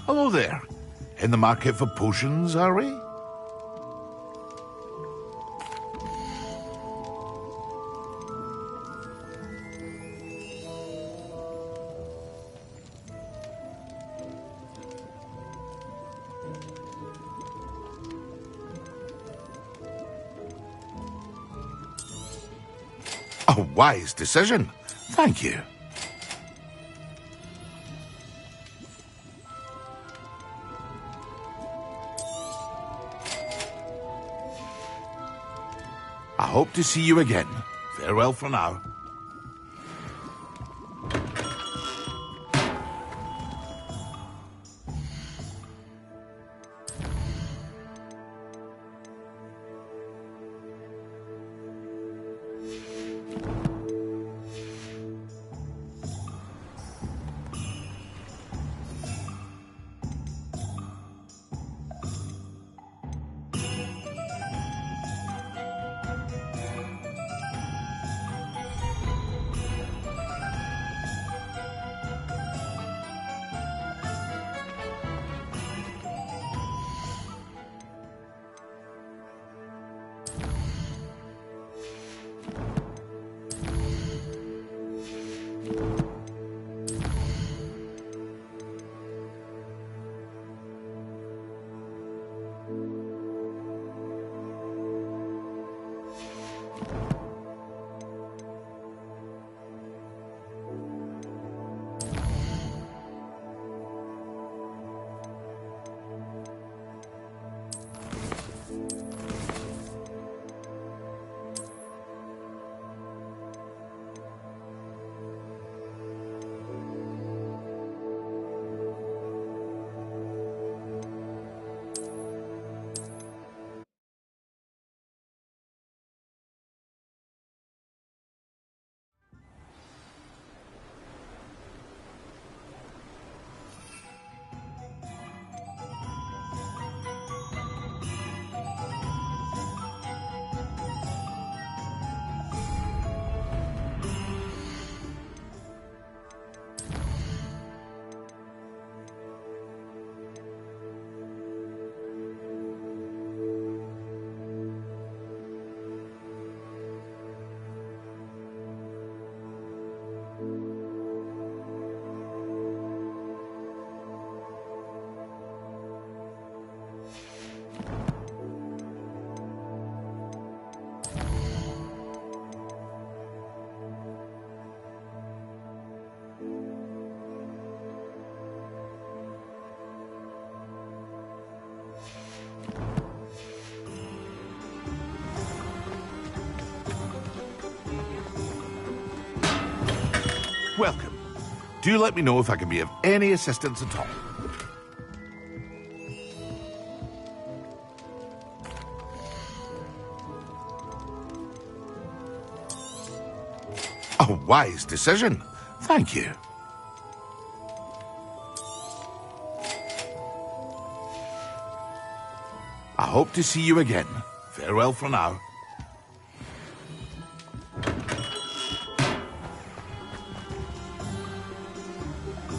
Hello there. In the market for potions, are we? A wise decision. Thank you. I hope to see you again. Farewell for now. Welcome. Do let me know if I can be of any assistance at all. A wise decision. Thank you. I hope to see you again. Farewell for now.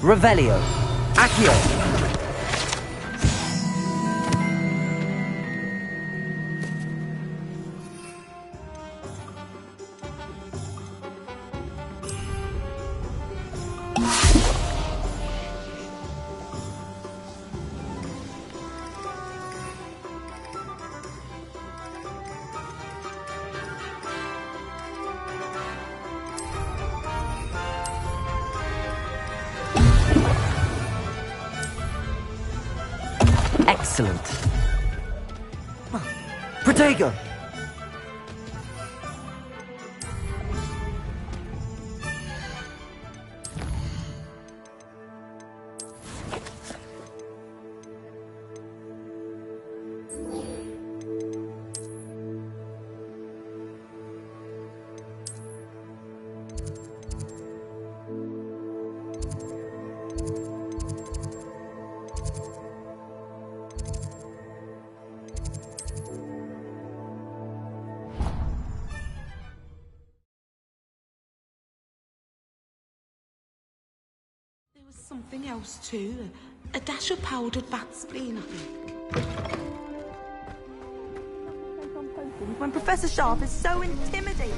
Revelio. Accio. Excellent. Protego! was something else too. A dash of powdered bat spleen, I think. When Professor Sharp is so intimidating.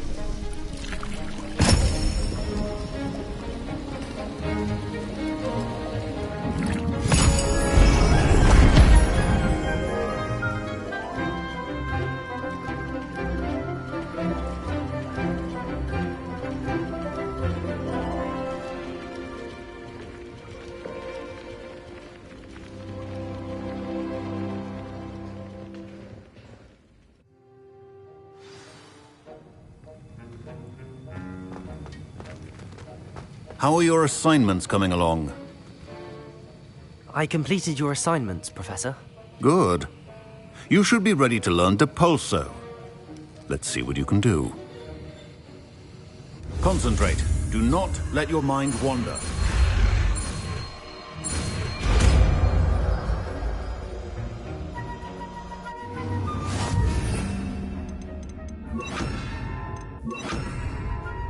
How are your assignments coming along? I completed your assignments, Professor. Good. You should be ready to learn Depulso. Let's see what you can do. Concentrate. Do not let your mind wander.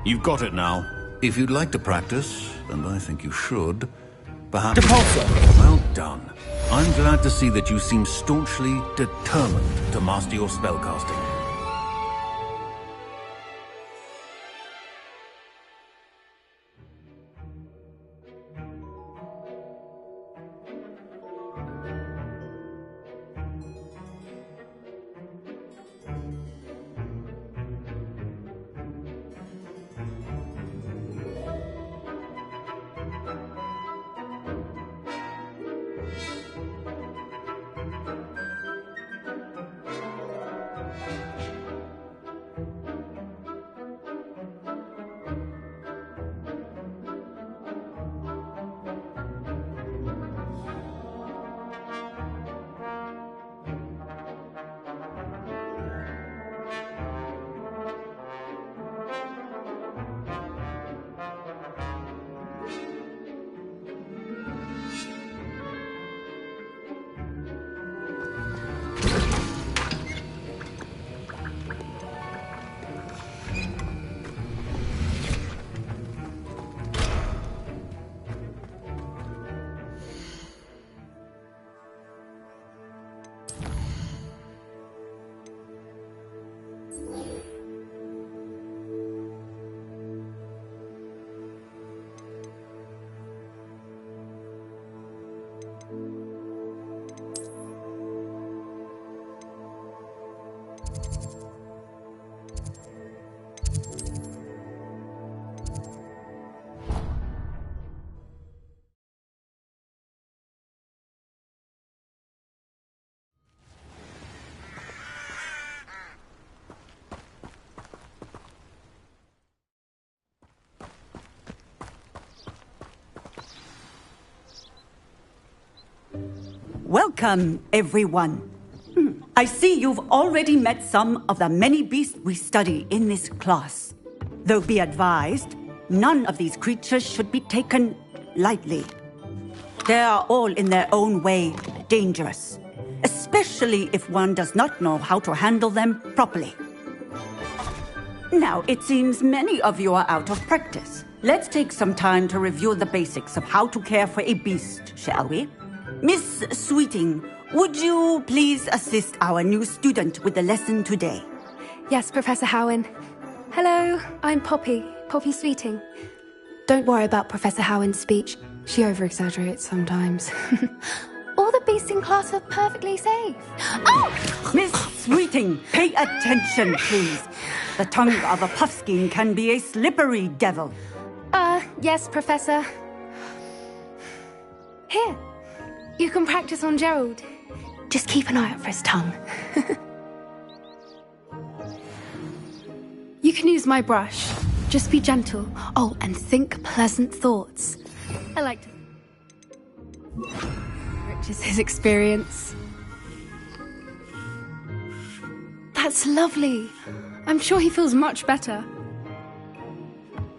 You've got it now. If you'd like to practice, and I think you should, perhaps... Depulso! Well done. I'm glad to see that you seem staunchly determined to master your spellcasting. Welcome, everyone. I see you've already met some of the many beasts we study in this class. Though be advised, none of these creatures should be taken lightly. They are all in their own way dangerous, especially if one does not know how to handle them properly. Now, it seems many of you are out of practice. Let's take some time to review the basics of how to care for a beast, shall we? Miss Sweeting, would you please assist our new student with the lesson today? Yes, Professor Howen. Hello, I'm Poppy Sweeting. Don't worry about Professor Howen's speech. She over-exaggerates sometimes. All the beasts in class are perfectly safe. Oh! Miss Sweeting, pay attention, please. The tongue of a puffskein can be a slippery devil. Yes, Professor. Here, you can practice on Gerald. Just keep an eye out for his tongue. You can use my brush. Just be gentle. Oh, and think pleasant thoughts. I like to... Enriches his experience. That's lovely. I'm sure he feels much better.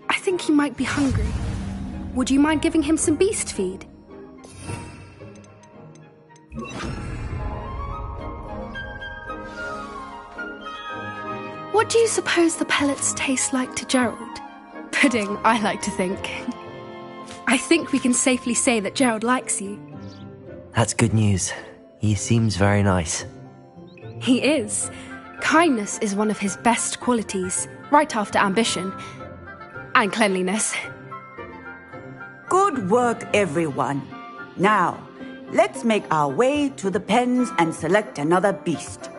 I think he might be hungry. Would you mind giving him some beast feed? What do you suppose the pellets taste like to Gerald? Pudding, I like to think. I think we can safely say that Gerald likes you. That's good news. He seems very nice. He is. Kindness is one of his best qualities, right after ambition. And cleanliness. Good work, everyone. Now, let's make our way to the pens and select another beast.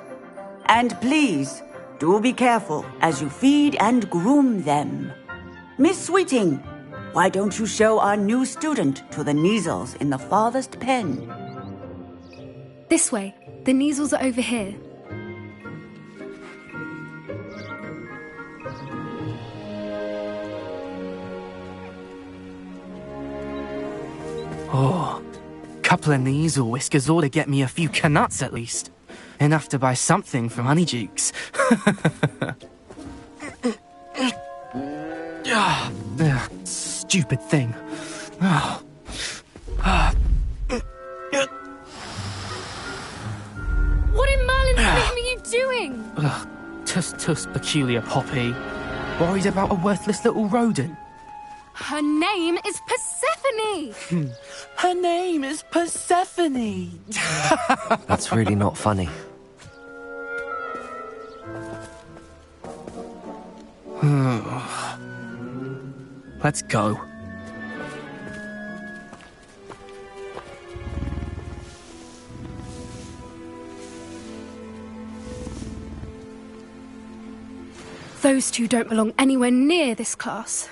And please, do be careful as you feed and groom them. Miss Sweeting, why don't you show our new student to the Neasels in the farthest pen? This way. The Neasels are over here. Oh, couple of Neasel whiskers ought to get me a few canuts at least. Enough to buy something from Honeydukes. Stupid thing. What in Merlin's name are you doing? Tuss, peculiar Poppy. Worried about a worthless little rodent. Her name is Persephone! Her name is Persephone! That's really not funny. Let's go. Those two don't belong anywhere near this class.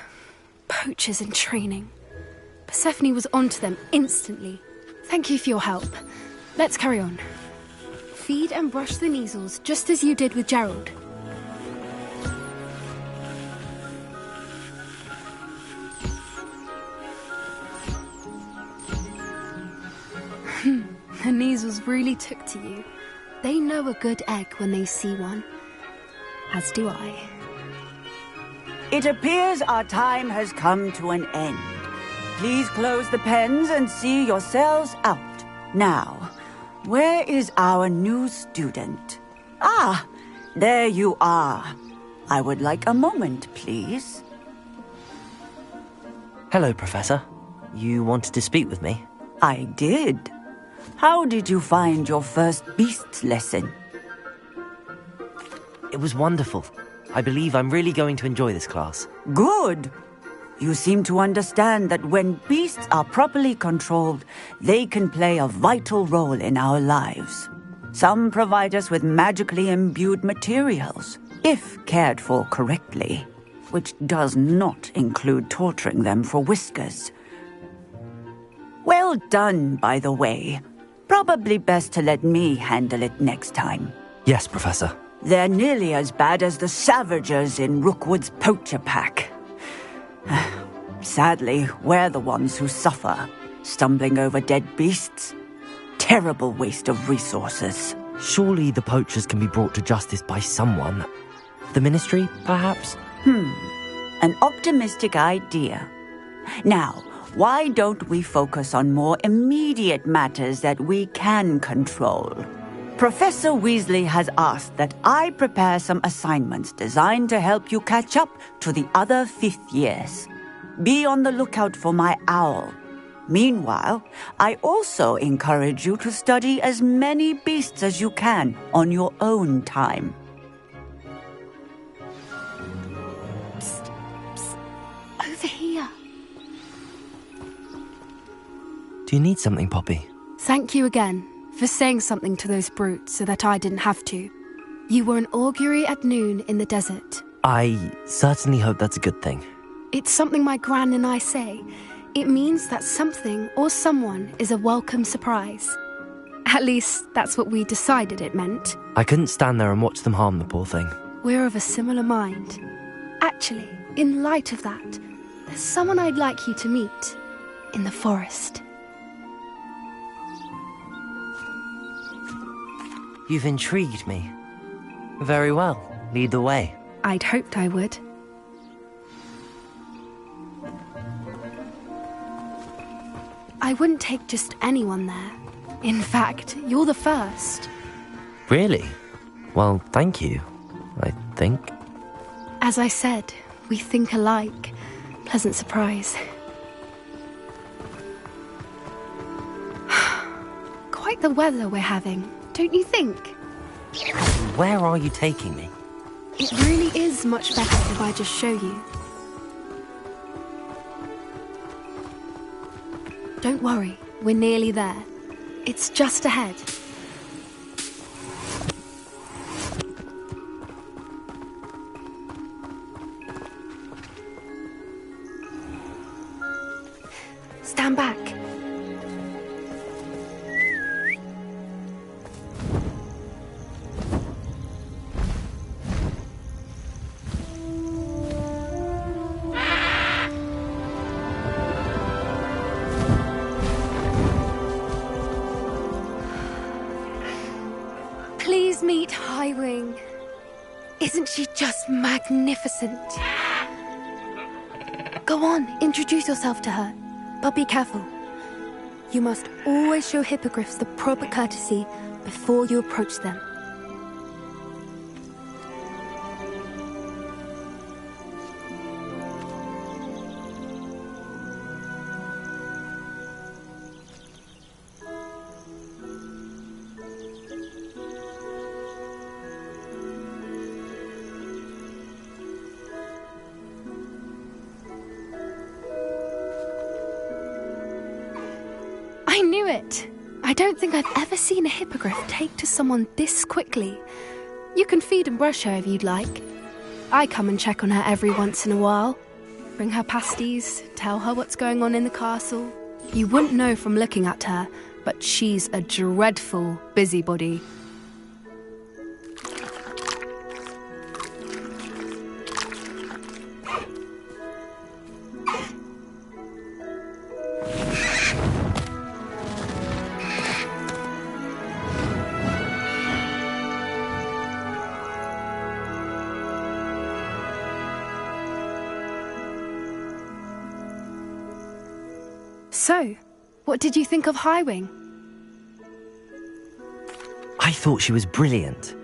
Poachers in training. Persephone was onto them instantly. Thank you for your help. Let's carry on. Feed and brush the Neasels just as you did with Gerald. The Neasels really took to you. They know a good egg when they see one. As do I. It appears our time has come to an end. Please close the pens and see yourselves out. Now, where is our new student? Ah, there you are. I would like a moment, please. Hello, Professor. You wanted to speak with me? I did. How did you find your first beasts lesson? It was wonderful. I believe I'm really going to enjoy this class. Good. You seem to understand that when beasts are properly controlled, they can play a vital role in our lives. Some provide us with magically imbued materials, if cared for correctly, which does not include torturing them for whiskers. Well done, by the way. Probably best to let me handle it next time. Yes, Professor. They're nearly as bad as the Savagers in Rookwood's poacher pack. Sadly, we're the ones who suffer, stumbling over dead beasts. Terrible waste of resources. Surely the poachers can be brought to justice by someone. The Ministry, perhaps? An optimistic idea. Now, why don't we focus on more immediate matters that we can control? Professor Weasley has asked that I prepare some assignments designed to help you catch up to the other 5th years. Be on the lookout for my owl. Meanwhile, I also encourage you to study as many beasts as you can on your own time. Psst, psst. Over here. Do you need something, Poppy? Thank you again for saying something to those brutes so that I didn't have to. You were an augury at noon in the desert. I certainly hope that's a good thing. It's something my gran and I say. It means that something or someone is a welcome surprise. At least, that's what we decided it meant. I couldn't stand there and watch them harm the poor thing. We're of a similar mind. Actually, in light of that, there's someone I'd like you to meet in the forest. You've intrigued me. Very well. Lead the way. I'd hoped I would. I wouldn't take just anyone there. In fact, you're the first. Really? Well, thank you, I think. As I said, we think alike. Pleasant surprise. like the weather we're having, don't you think? Where are you taking me? It really is much better if I just show you. Don't worry, we're nearly there. It's just ahead. Stand back. Please meet Highwing. Isn't she just magnificent? Go on, introduce yourself to her. But be careful. You must always show hippogriffs the proper courtesy before you approach them. I knew it! I don't think I've ever seen a hippogriff take to someone this quickly. You can feed and brush her if you'd like. I come and check on her every once in a while. Bring her pasties, tell her what's going on in the castle. You wouldn't know from looking at her, but she's a dreadful busybody. So, what did you think of Highwing? I thought she was brilliant.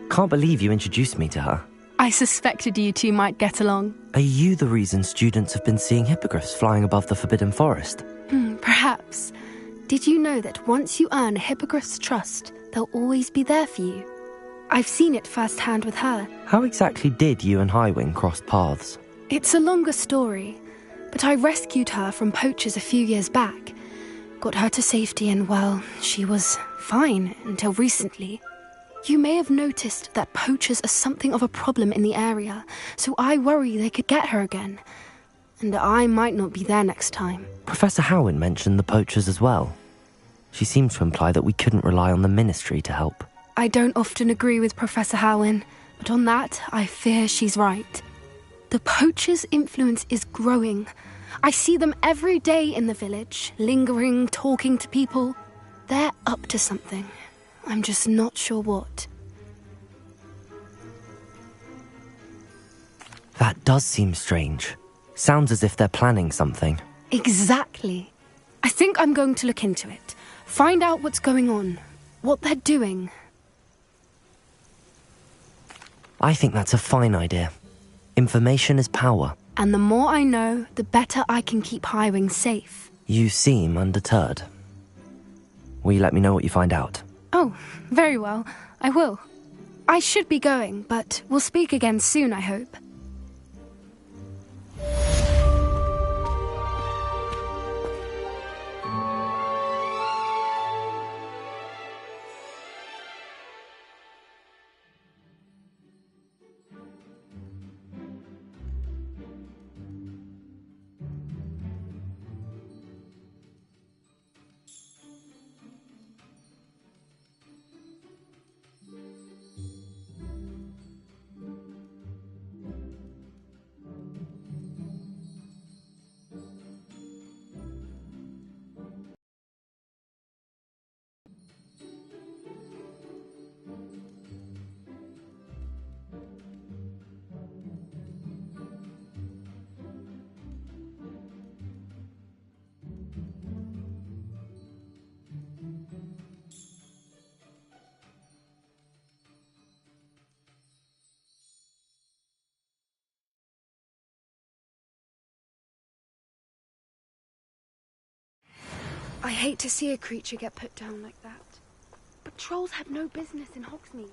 Can't believe you introduced me to her. I suspected you two might get along. Are you the reason students have been seeing hippogriffs flying above the Forbidden Forest? Perhaps. Did you know that once you earn a hippogriff's trust, they'll always be there for you? I've seen it firsthand with her. How exactly did you and Highwing cross paths? It's a longer story, but I rescued her from poachers a few years back. Got her to safety and, well, she was fine until recently. You may have noticed that poachers are something of a problem in the area, so I worry they could get her again. And I might not be there next time. Professor Howin mentioned the poachers as well. She seemed to imply that we couldn't rely on the Ministry to help. I don't often agree with Professor Howin, but on that, I fear she's right. The poachers' influence is growing. I see them every day in the village, lingering, talking to people. They're up to something. I'm just not sure what. That does seem strange. Sounds as if they're planning something. Exactly. I think I'm going to look into it. Find out what's going on, what they're doing. I think that's a fine idea. Information is power. And the more I know, the better I can keep Highwing safe. You seem undeterred. Will you let me know what you find out? Oh, very well. I will. I should be going, but we'll speak again soon, I hope. I hate to see a creature get put down like that. Trolls have no business in Hogsmeade.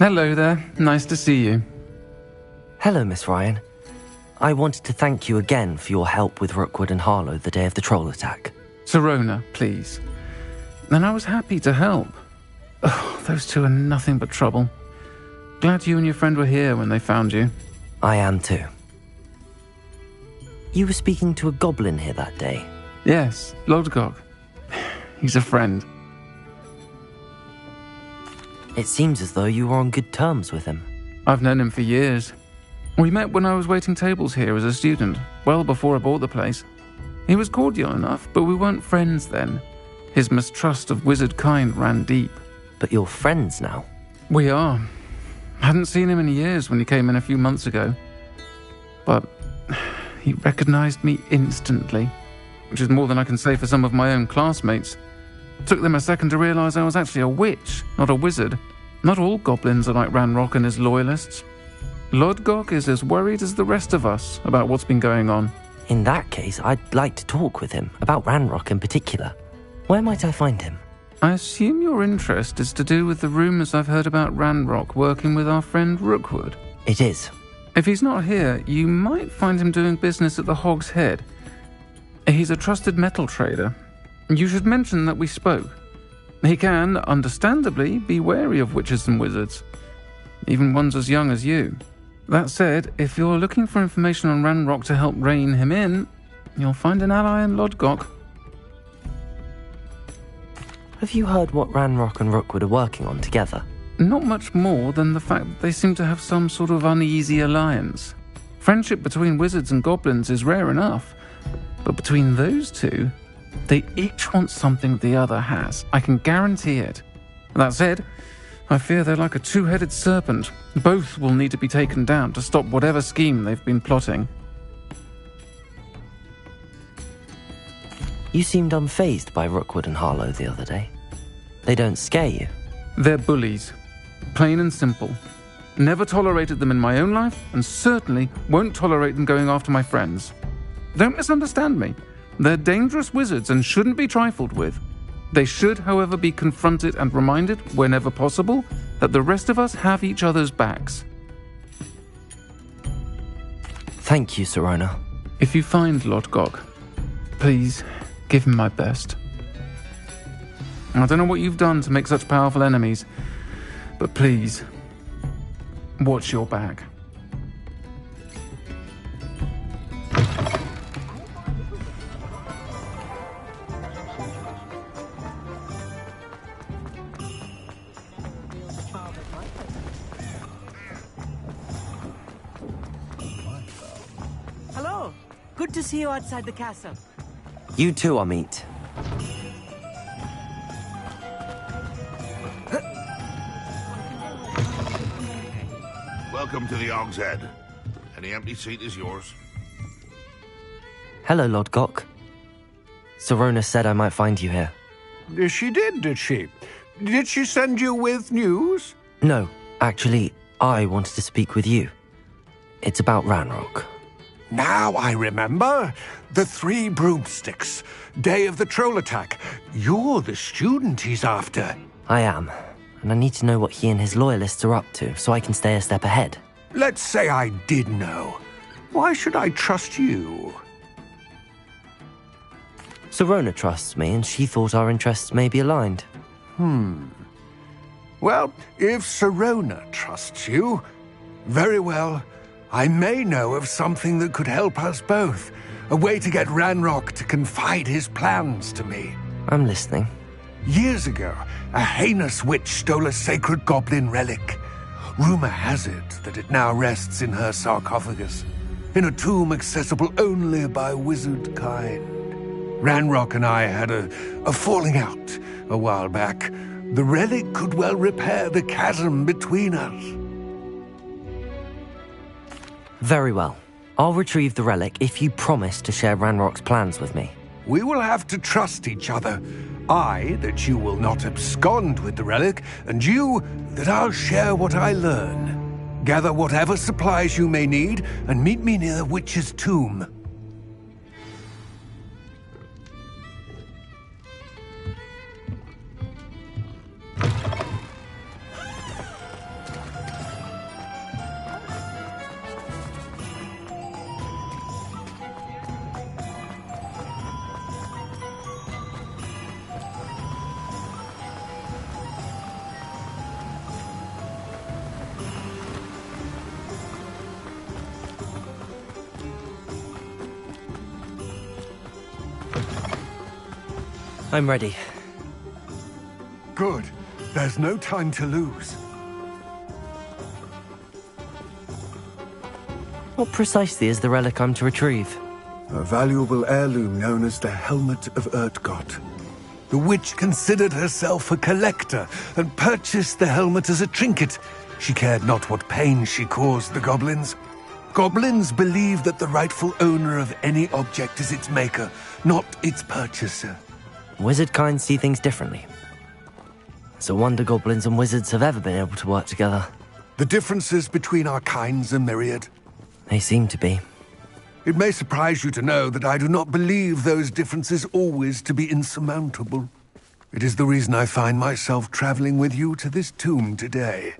Hello there. Nice to see you. Hello, Miss Ryan. I wanted to thank you again for your help with Rookwood and Harlow the day of the troll attack. Serona, please. And I was happy to help. Oh, those two are nothing but trouble. Glad you and your friend were here when they found you. I am too. You were speaking to a goblin here that day. Yes, Lodgok. He's a friend. It seems as though you were on good terms with him. I've known him for years. We met when I was waiting tables here as a student, well before I bought the place. He was cordial enough, but we weren't friends then. His mistrust of wizard kind ran deep. But you're friends now? We are. Hadn't seen him in years when he came in a few months ago. But he recognized me instantly, which is more than I can say for some of my own classmates. Took them a second to realize I was actually a witch, not a wizard. Not all goblins are like Ranrock and his loyalists. Lodgok is as worried as the rest of us about what's been going on. In that case, I'd like to talk with him, about Ranrock in particular. Where might I find him? I assume your interest is to do with the rumors I've heard about Ranrock working with our friend Rookwood. It is. If he's not here, you might find him doing business at the Hog's Head. He's a trusted metal trader. You should mention that we spoke. He can, understandably, be wary of witches and wizards, even ones as young as you. That said, if you're looking for information on Ranrock to help rein him in, you'll find an ally in Lodgok. Have you heard what Ranrock and Rookwood are working on together? Not much more than the fact that they seem to have some sort of uneasy alliance. Friendship between wizards and goblins is rare enough, but between those two, they each want something the other has. I can guarantee it. That said, I fear they're like a two-headed serpent. Both will need to be taken down to stop whatever scheme they've been plotting. You seemed unfazed by Rookwood and Harlow the other day. They don't scare you? They're bullies. Plain and simple. Never tolerated them in my own life, and certainly won't tolerate them going after my friends. Don't misunderstand me. They're dangerous wizards and shouldn't be trifled with. They should, however, be confronted and reminded, whenever possible, that the rest of us have each other's backs. Thank you, Sirona. If you find Lodgok, please give him my best. I don't know what you've done to make such powerful enemies, but please, watch your back. Hello. Good to see you outside the castle. You too, Amit. Welcome to the Og's Head. Any empty seat is yours. Hello, Lodgok. Sirona said I might find you here. She did she? Did she send you with news? No, actually, I wanted to speak with you. It's about Ranrock. Now I remember. The 3 broomsticks. Day of the troll attack. You're the student he's after. I am, and I need to know what he and his loyalists are up to so I can stay a step ahead. Let's say I did know. Why should I trust you? Sirona trusts me, and she thought our interests may be aligned. Well, if Sirona trusts you, very well. I may know of something that could help us both. A way to get Ranrock to confide his plans to me. I'm listening. Years ago, a heinous witch stole a sacred goblin relic. Rumor has it that it now rests in her sarcophagus, in a tomb accessible only by wizard kind. Ranrock and I had a falling out a while back. The relic could well repair the chasm between us. Very well. I'll retrieve the relic if you promise to share Ranrock's plans with me. We will have to trust each other. I, that you will not abscond with the relic, and you, that I'll share what I learn. Gather whatever supplies you may need, and meet me near the witch's tomb. I'm ready. Good. There's no time to lose. What precisely is the relic I'm to retrieve? A valuable heirloom known as the Helmet of Urtgott. The witch considered herself a collector and purchased the helmet as a trinket. She cared not what pain she caused the goblins. Goblins believe that the rightful owner of any object is its maker, not its purchaser. Wizard kind see things differently. It's a wonder goblins and wizards have ever been able to work together. The differences between our kinds are myriad. They seem to be. It may surprise you to know that I do not believe those differences always to be insurmountable. It is the reason I find myself traveling with you to this tomb today.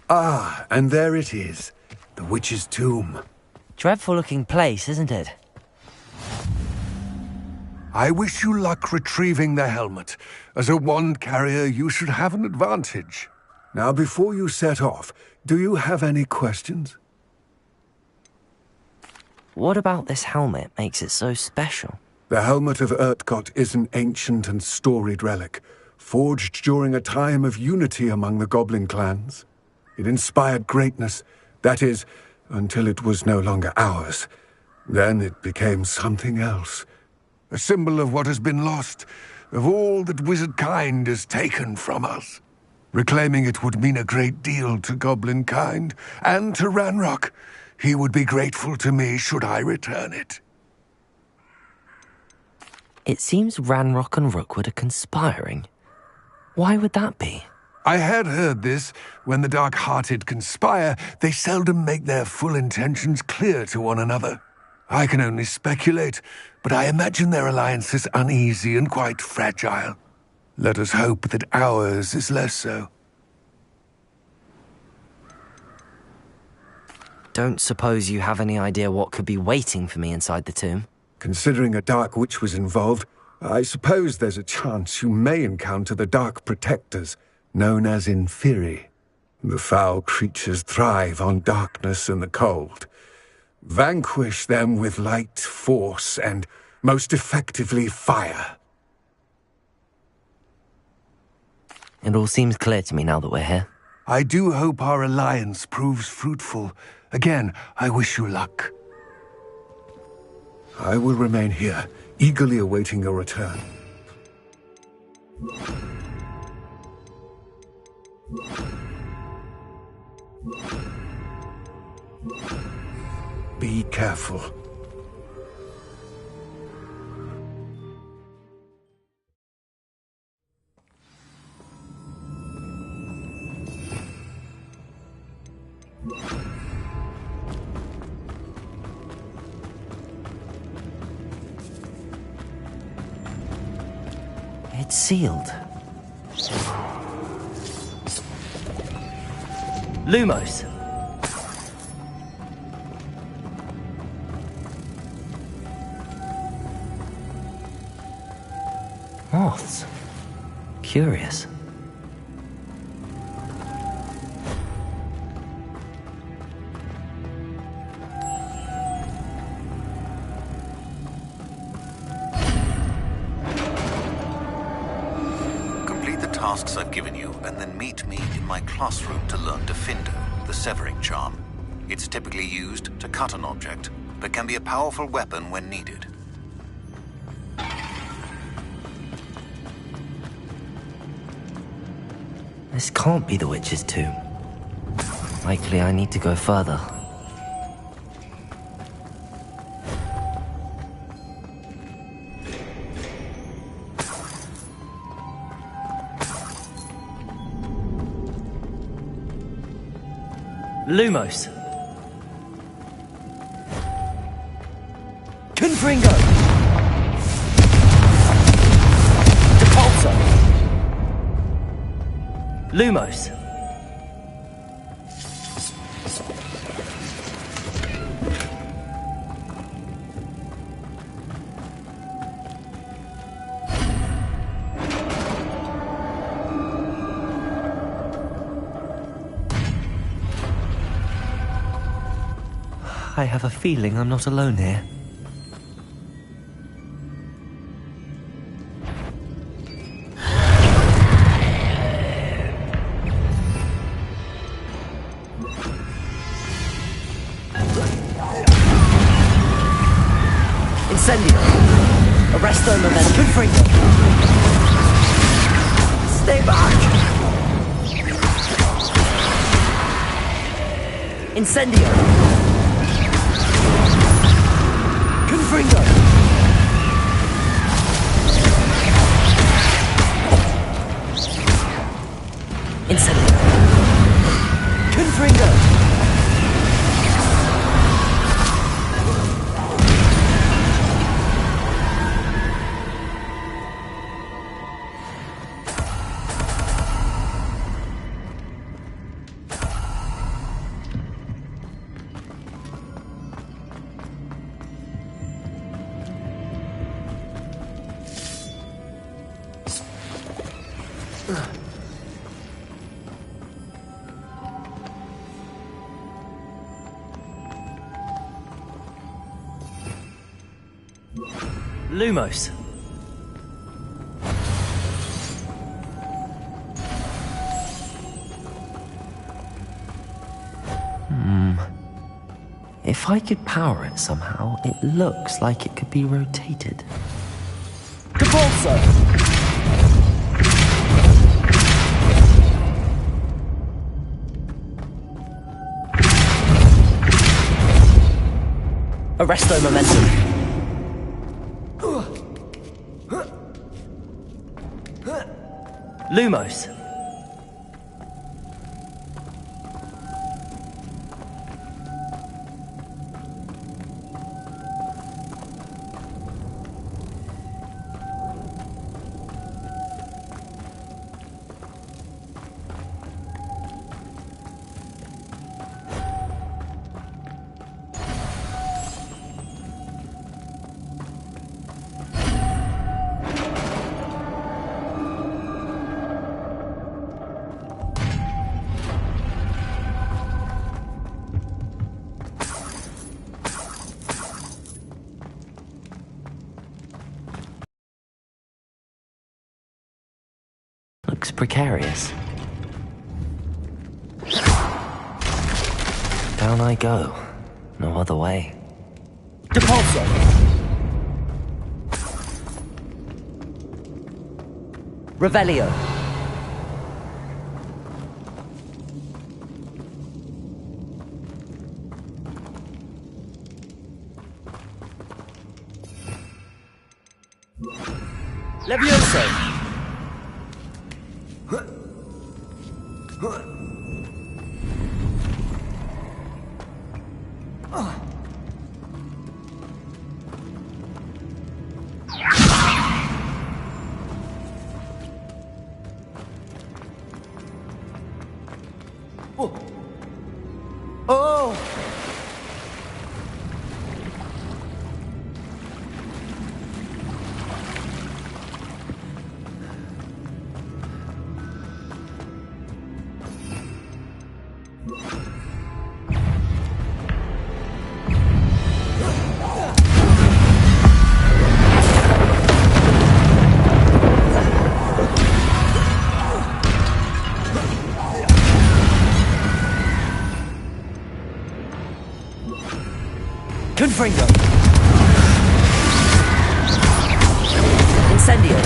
Ah, and there it is. The witch's tomb. Dreadful looking place, isn't it? I wish you luck retrieving the helmet. As a wand carrier, you should have an advantage. Now, before you set off, do you have any questions? What about this helmet makes it so special? The helmet of Urtkot is an ancient and storied relic, forged during a time of unity among the goblin clans. It inspired greatness, that is, until it was no longer ours. Then it became something else. A symbol of what has been lost, of all that wizard kind has taken from us. Reclaiming it would mean a great deal to goblin kind, and to Ranrock. He would be grateful to me should I return it. It seems Ranrock and Rookwood are conspiring. Why would that be? I had heard this. When the dark-hearted conspire, they seldom make their full intentions clear to one another. I can only speculate, but I imagine their alliance is uneasy and quite fragile. Let us hope that ours is less so. Don't suppose you have any idea what could be waiting for me inside the tomb? Considering a Dark Witch was involved, I suppose there's a chance you may encounter the Dark Protectors, known as Inferi. The foul creatures thrive on darkness and the cold. Vanquish them with light, force, and, most effectively, fire. It all seems clear to me now that we're here. I do hope our alliance proves fruitful. Again, I wish you luck. I will remain here, eagerly awaiting your return. Be careful. It's sealed. Lumos! Moths. Curious. Tasks I've given you, and then meet me in my classroom to learn Defindo, the severing charm. It's typically used to cut an object, but can be a powerful weapon when needed. This can't be the witch's tomb. Likely I need to go further. Lumos. Confringo. Depulso. Lumos. I have a feeling I'm not alone here. Incendio! Arresto and then Confringo! Stay back! Incendio! Confringo! Incendio! Confringo! Lumos. If I could power it somehow, it looks like it could be rotated. Depulso! Arresto momentum. Lumos. Looks precarious. Down I go. No other way. Depulso! Revelio. Levioso! Oh! Confringo. Incendio.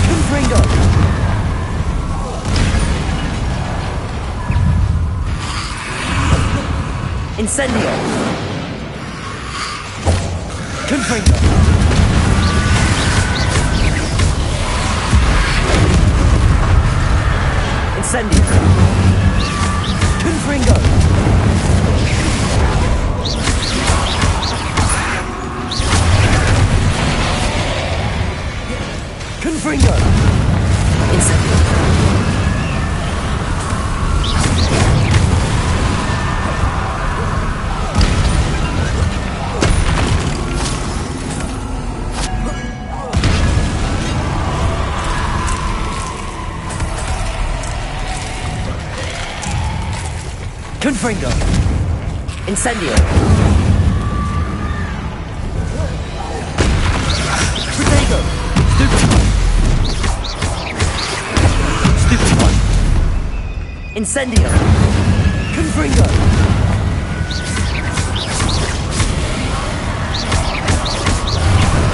Confringo. Incendio. Confringo. Incendio. Confringo! Confringo! Incendio! Confringo! Incendio! Protego! Stupid one! Incendio! Confringo!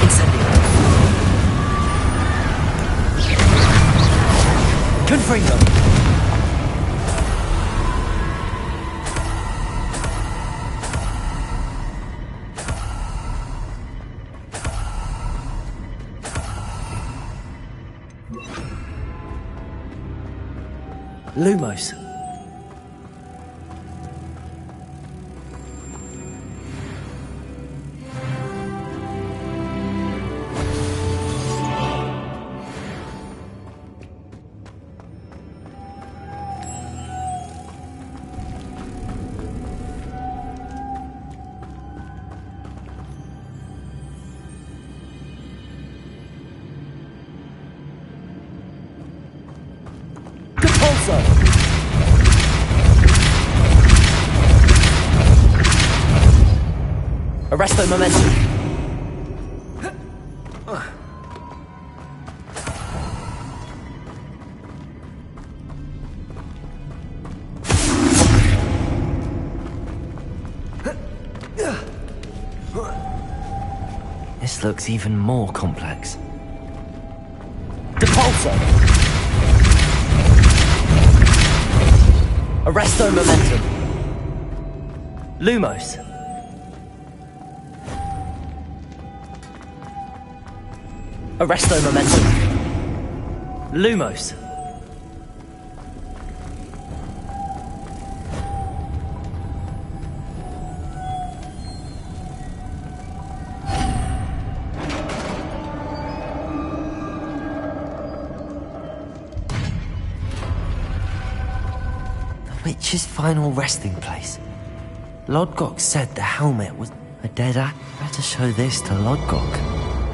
Incendio! Confringo! Lumos. Arresto momentum. This looks even more complex. Depulso! Arresto momentum. Lumos. Arresto momentum. Lumos. The witch's final resting place. Lodgok said the helmet was a dead act. Better show this to Lodgok.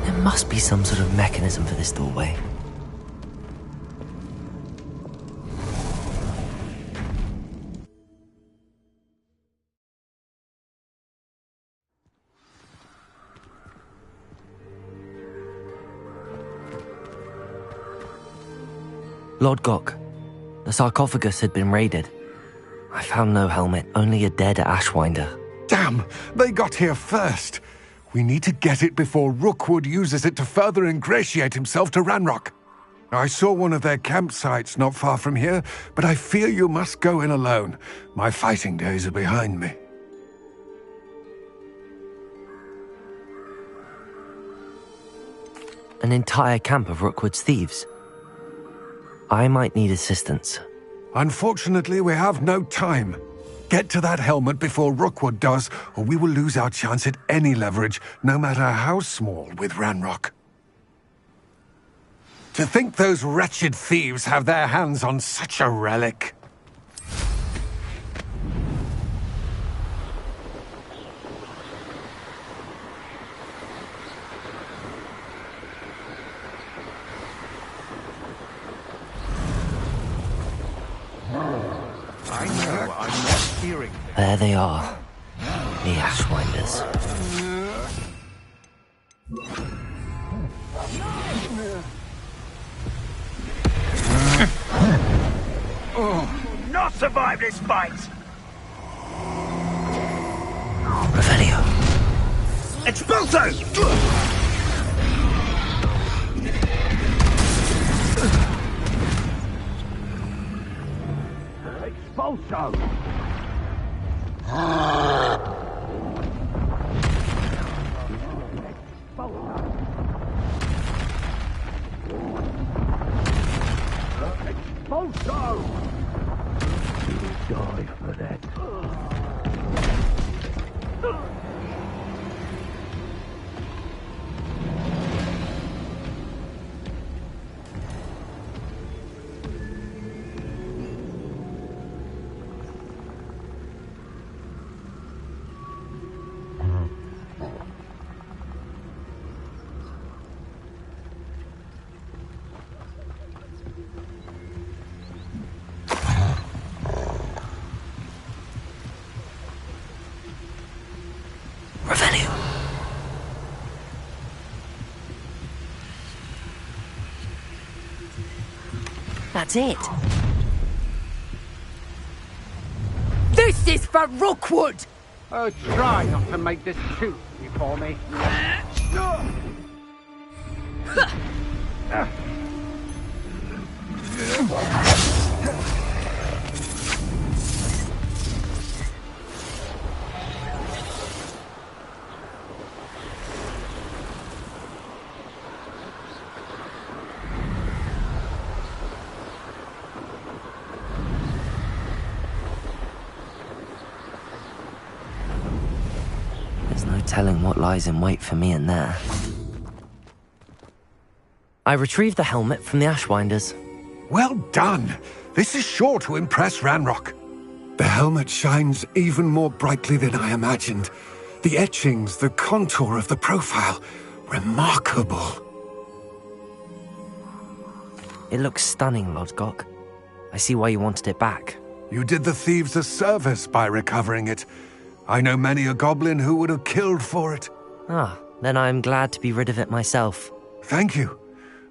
There must be some sort of mechanism for this doorway. Lodgok, the sarcophagus had been raided. I found no helmet, only a dead Ashwinder. Damn! They got here first. We need to get it before Rookwood uses it to further ingratiate himself to Ranrock. I saw one of their campsites not far from here, but I fear you must go in alone. My fighting days are behind me. An entire camp of Rookwood's thieves. I might need assistance. Unfortunately, we have no time. Get to that helmet before Rookwood does, or we will lose our chance at any leverage, no matter how small, with Ranrock. To think those wretched thieves have their hands on such a relic. I know, I'm not hearing. There they are. The Ashwinders. Not survive this fight! Revelio. Expulso! Expulso! Expulso! You'll die for that. Revelio. That's it. This is for Rookwood! Oh, try not to make this too easy for me. There's no telling what lies in wait for me in there. I retrieved the helmet from the Ashwinders. Well done! This is sure to impress Ranrock. The helmet shines even more brightly than I imagined. The etchings, the contour of the profile, remarkable. It looks stunning, Lodgok. I see why you wanted it back. You did the thieves a service by recovering it. I know many a goblin who would have killed for it. Ah, then I'm glad to be rid of it myself. Thank you.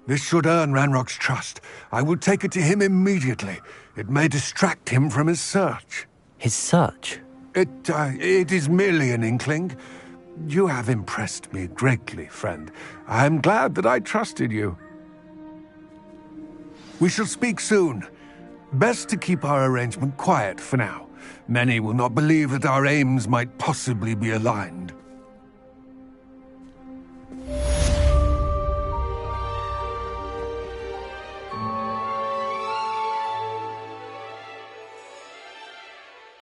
This should earn Ranrock's trust. I will take it to him immediately. It may distract him from his search. His search? It is merely an inkling. You have impressed me greatly, friend. I am glad that I trusted you. We shall speak soon. Best to keep our arrangement quiet for now. Many will not believe that our aims might possibly be aligned.